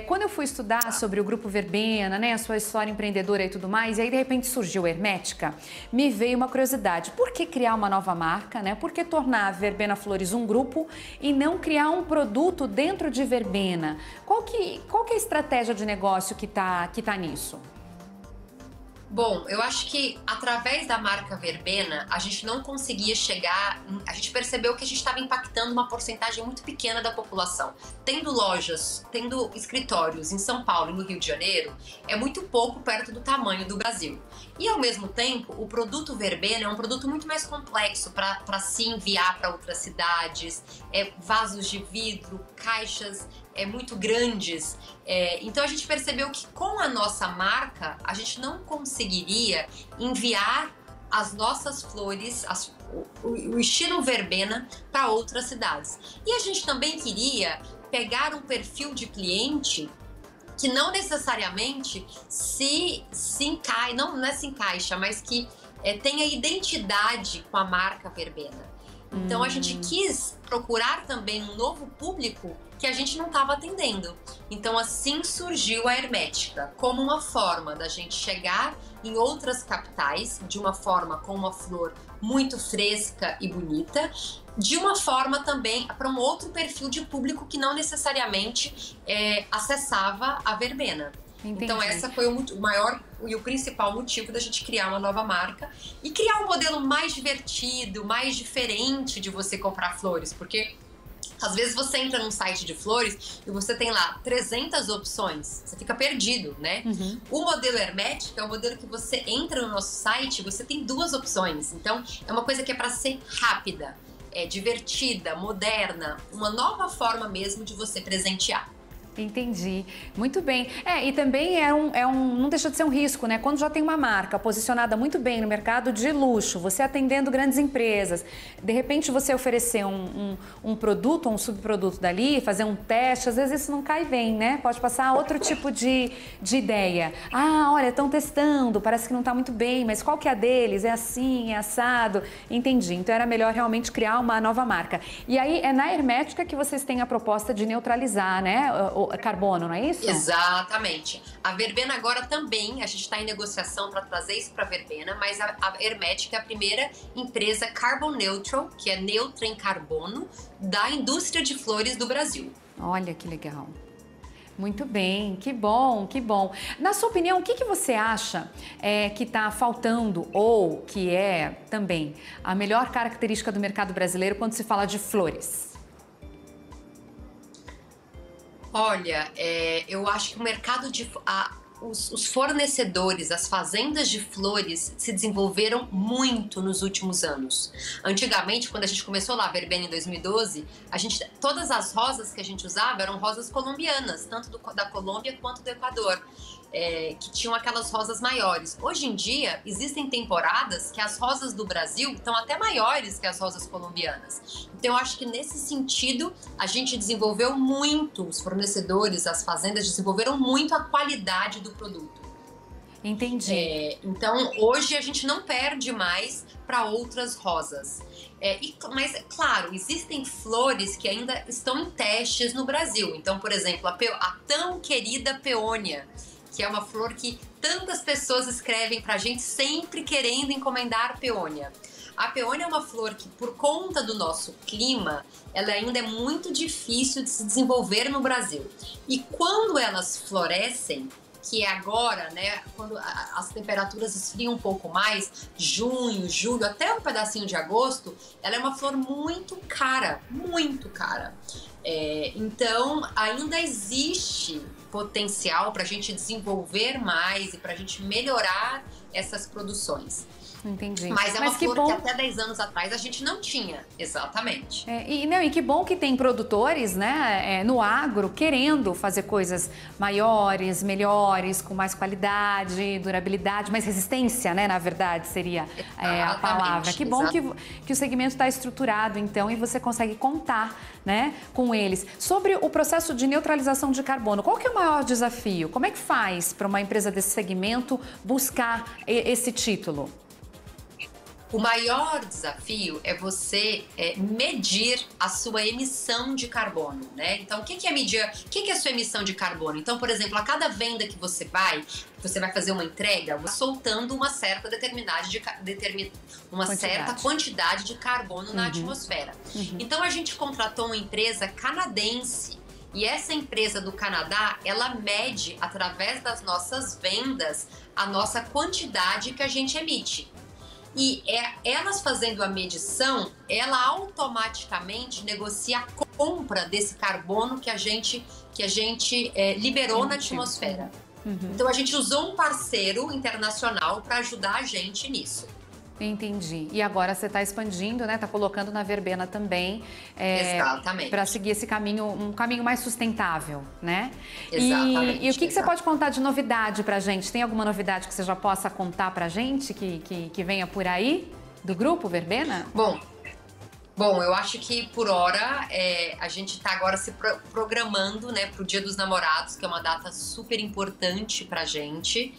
Quando eu fui estudar sobre o Grupo Verbena, né, a sua história empreendedora e tudo mais, e aí de repente surgiu a Hermética, me veio uma curiosidade. Por que criar uma nova marca, né? Por que tornar a Verbena Flores um grupo e não criar um produto dentro de Verbena? Qual que é a estratégia de negócio que tá nisso?
Bom, eu acho que através da marca Verbena, a gente não conseguia chegar... A gente percebeu que a gente estava impactando uma porcentagem muito pequena da população. Tendo lojas, tendo escritórios em São Paulo e no Rio de Janeiro, é muito pouco perto do tamanho do Brasil. E, ao mesmo tempo, o produto Verbena é um produto muito mais complexo para se enviar para outras cidades, vasos de vidro, caixas muito grandes. Então a gente percebeu que com a nossa marca a gente não conseguiria enviar as nossas flores, o estilo verbena para outras cidades. E a gente também queria pegar um perfil de cliente que não necessariamente se encaixa, mas que tenha identidade com a marca Verbena. Então a gente quis procurar também um novo público que a gente não estava atendendo. Então assim surgiu a Hermética, como uma forma da gente chegar em outras capitais, de uma forma com uma flor muito fresca e bonita, de uma forma também para um outro perfil de público que não necessariamente acessava a verbena. Entendi. Então essa foi o maior e o principal motivo da gente criar uma nova marca e criar um modelo mais divertido, mais diferente de você comprar flores, porque às vezes você entra num site de flores e você tem lá 300 opções, você fica perdido, né? Uhum. O modelo Hermética é o modelo que você entra no nosso site e você tem 2 opções, então é uma coisa que é para ser rápida, divertida, moderna, uma nova forma mesmo de você presentear.
Entendi. Muito bem. E também não deixa de ser um risco, né? Quando já tem uma marca posicionada muito bem no mercado de luxo, você atendendo grandes empresas, de repente você oferecer um produto ou um subproduto dali, fazer um teste, às vezes isso não cai bem, né? Pode passar outro tipo de ideia. Olha, estão testando, parece que não está muito bem, mas qual que é a deles? É assim, é assado? Entendi. Então era melhor realmente criar uma nova marca. E aí é na Hermética que vocês têm a proposta de neutralizar, né? Carbono, não é isso?
Exatamente. A Verbena agora também, a gente está em negociação para trazer isso para a Verbena, mas a Hermética é a primeira empresa carbon neutral, que é neutra em carbono, da indústria de flores do Brasil.
Olha que legal. Muito bem, que bom, que bom. Na sua opinião, o que você acha que está faltando ou que é também a melhor característica do mercado brasileiro quando se fala de flores?
Olha, eu acho que o mercado os fornecedores, as fazendas de flores se desenvolveram muito nos últimos anos. Antigamente, quando a gente começou lá a Verbena em 2012, todas as rosas que a gente usava eram rosas colombianas, tanto da Colômbia quanto do Equador. Que tinham aquelas rosas maiores. Hoje em dia, existem temporadas que as rosas do Brasil estão até maiores que as rosas colombianas. Então, eu acho que nesse sentido, a gente desenvolveu muito, os fornecedores, as fazendas desenvolveram muito a qualidade do produto.
Entendi.
Então, hoje a gente não perde mais para outras rosas. Mas, claro, existem flores que ainda estão em testes no Brasil. Então, por exemplo, a tão querida peônia, que é uma flor que tantas pessoas escrevem pra gente sempre querendo encomendar peônia. A peônia é uma flor que, por conta do nosso clima, ela ainda é muito difícil de se desenvolver no Brasil. E quando elas florescem, que é agora, né, quando as temperaturas esfriam um pouco mais, junho, julho, até um pedacinho de agosto, ela é uma flor muito cara, muito cara. Então, ainda existe potencial para a gente desenvolver mais e para a gente melhorar essas produções.
Entendi.
Mas é uma flor que até 10 anos atrás a gente não tinha, exatamente.
E que bom que tem produtores, né, no agro querendo fazer coisas maiores, melhores, com mais qualidade, durabilidade, mais resistência, né, na verdade seria a palavra. Que bom que o segmento está estruturado, então, e você consegue contar, né, com eles. Sobre o processo de neutralização de carbono, qual que é o maior desafio? Como é que faz para uma empresa desse segmento buscar esse título?
O maior desafio é você medir a sua emissão de carbono, né? Então, o que é medir? O que é a sua emissão de carbono? Então, por exemplo, a cada venda que você vai fazer uma entrega, soltando uma certa certa quantidade de carbono na atmosfera. Então, a gente contratou uma empresa canadense. E essa empresa do Canadá, ela mede, através das nossas vendas, a nossa quantidade que a gente emite. E elas fazendo a medição, ela automaticamente negocia a compra desse carbono que a gente liberou na atmosfera. Então a gente usou um parceiro internacional para ajudar a gente nisso.
Entendi. E agora você está expandindo, né? Está colocando na verbena também.
Exatamente.
Para seguir esse caminho, um caminho mais sustentável, né?
Exatamente.
E o que você pode contar de novidade para a gente? Tem alguma novidade que você já possa contar para a gente que venha por aí do grupo Verbena?
Bom, eu acho que por hora a gente está agora se programando, né, para o Dia dos Namorados, que é uma data super importante para a gente.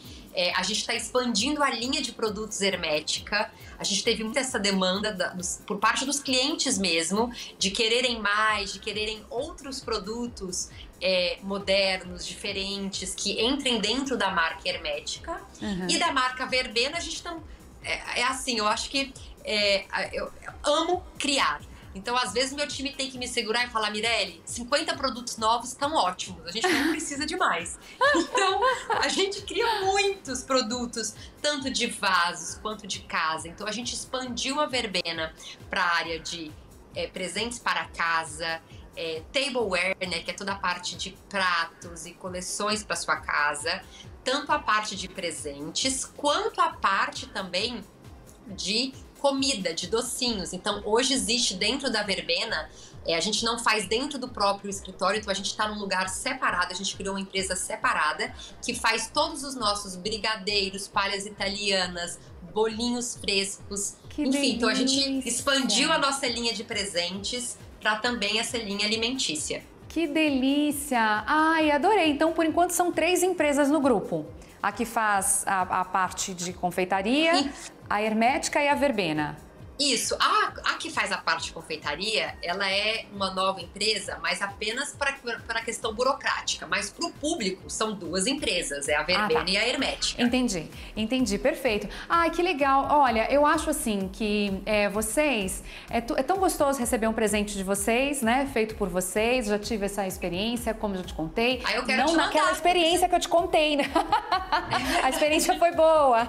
A gente está expandindo a linha de produtos hermética. A gente teve muita essa demanda por parte dos clientes mesmo, de quererem mais, de quererem outros produtos modernos, diferentes, que entrem dentro da marca hermética. E da marca Verbena, a gente não... assim, eu acho que eu amo criar. Então, às vezes, meu time tem que me segurar e falar: Mirelle, 50 produtos novos estão ótimos, a gente não precisa de mais. Então, a gente cria muitos produtos, tanto de vasos quanto de casa. Então, a gente expandiu a verbena para a área de presentes para casa, tableware, né, que é toda a parte de pratos e coleções para sua casa, tanto a parte de presentes, quanto a parte também de comida, de docinhos. Então, hoje existe dentro da verbena, a gente não faz dentro do próprio escritório, então a gente está num lugar separado, a gente criou uma empresa separada que faz todos os nossos brigadeiros, palhas italianas, bolinhos frescos, enfim, então a gente expandiu a nossa linha de presentes para também essa linha alimentícia.
Que delícia! Ai, adorei! Então, por enquanto, são 3 empresas no grupo. A que faz a parte de confeitaria, a hermética e a verbena.
Isso. A que faz a parte de confeitaria, ela é uma nova empresa, mas apenas para a questão burocrática. Mas para o público, são 2 empresas, a verbena e a hermética.
Entendi, perfeito. Ai, que legal. Olha, eu acho assim que vocês... É tão gostoso receber um presente de vocês, né? Feito por vocês. Já tive essa experiência, como eu já te contei.
Eu quero
Não naquela experiência que eu te contei, né? A experiência foi boa.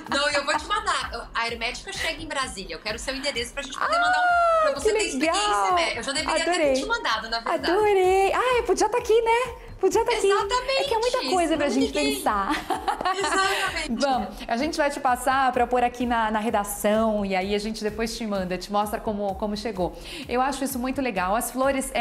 Não, eu vou te mandar. A hermética chega em Brasília. Eu quero o seu endereço pra gente poder mandar pra você ter experiência, né? Eu já deveria ter te mandado, na verdade.
Adorei. Podia estar aqui, né? Podia estar aqui.
Exatamente.
É que é muita coisa pra gente pensar.
Exatamente.
Vamos, a gente vai te passar para pôr aqui na redação e aí a gente depois te manda, te mostra como chegou. Eu acho isso muito legal. As flores,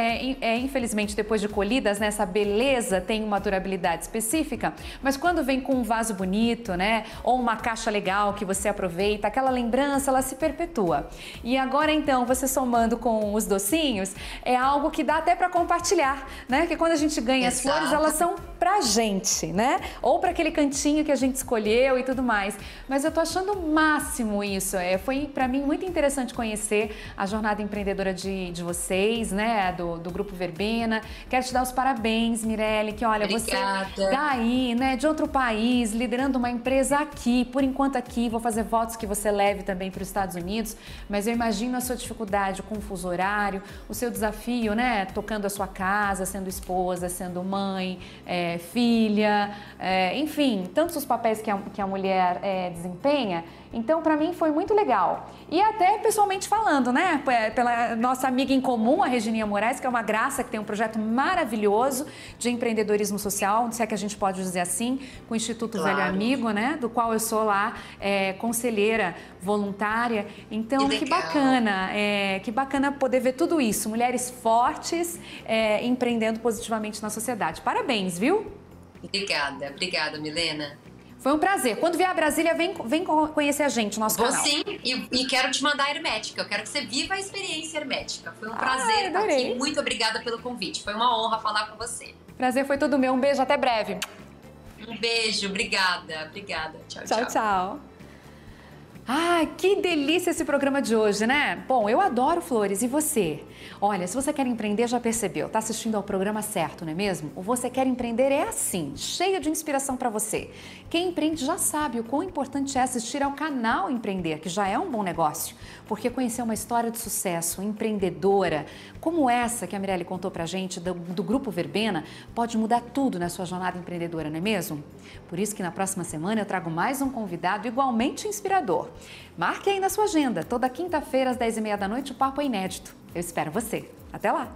infelizmente, depois de colhidas, né, essa beleza tem uma durabilidade específica, mas quando vem com um vaso bonito, né, ou uma caixa legal que você aproveita, aquela lembrança, ela se perpetua. E agora, então, você somando com os docinhos, é algo que dá até para compartilhar, né? Que quando a gente ganha as flores, elas são pra gente, né? Ou para aquele cantinho que a gente escolheu e tudo mais. Mas eu tô achando o máximo isso. Foi para mim muito interessante conhecer a jornada empreendedora de vocês, né? Do Grupo Verbena. Quero te dar os parabéns, Mirelle, que olha,
Obrigada.
você daí, né, de outro país, liderando uma empresa aqui, por enquanto aqui, vou fazer votos que você leve também para os Estados Unidos, mas eu imagino a sua dificuldade com o fuso horário, o seu desafio, né, tocando a sua casa, sendo esposa, sendo mãe, filha, enfim, tantos os papéis que a mulher desempenha. Então, para mim, foi muito legal. E até pessoalmente falando, né? Pela nossa amiga em comum, a Regininha Moraes, que é uma graça, que tem um projeto maravilhoso de empreendedorismo social, se é que a gente pode dizer assim, com o Instituto Velho Amigo, né? Do qual eu sou lá conselheira voluntária. Então, que bacana poder ver tudo isso. Mulheres fortes empreendendo positivamente na sociedade. Parabéns, viu?
Obrigada, Milena.
Foi um prazer. Quando vier a Brasília, vem conhecer a gente, nosso canal.
Vou sim, e quero te mandar a Hermética. Eu quero que você viva a experiência Hermética. Foi um prazer estar aqui. Muito obrigada pelo convite. Foi uma honra falar com você.
Prazer foi todo meu. Um beijo, até breve.
Um beijo, obrigada. Tchau.
Tchau. Ai, que delícia esse programa de hoje, né? Bom, eu adoro flores, e você? Olha, se você quer empreender, já percebeu, tá assistindo ao programa certo, não é mesmo? O Você Quer Empreender é assim, cheio de inspiração para você. Quem empreende já sabe o quão importante é assistir ao canal Empreender, que já é um bom negócio, porque conhecer uma história de sucesso empreendedora, como essa que a Mirelle contou pra gente, do Grupo Verbena, pode mudar tudo na sua jornada empreendedora, não é mesmo? Por isso que na próxima semana eu trago mais um convidado igualmente inspirador. Marque aí na sua agenda, toda quinta-feira às 10h30 da noite o papo é inédito. Eu espero você. Até lá!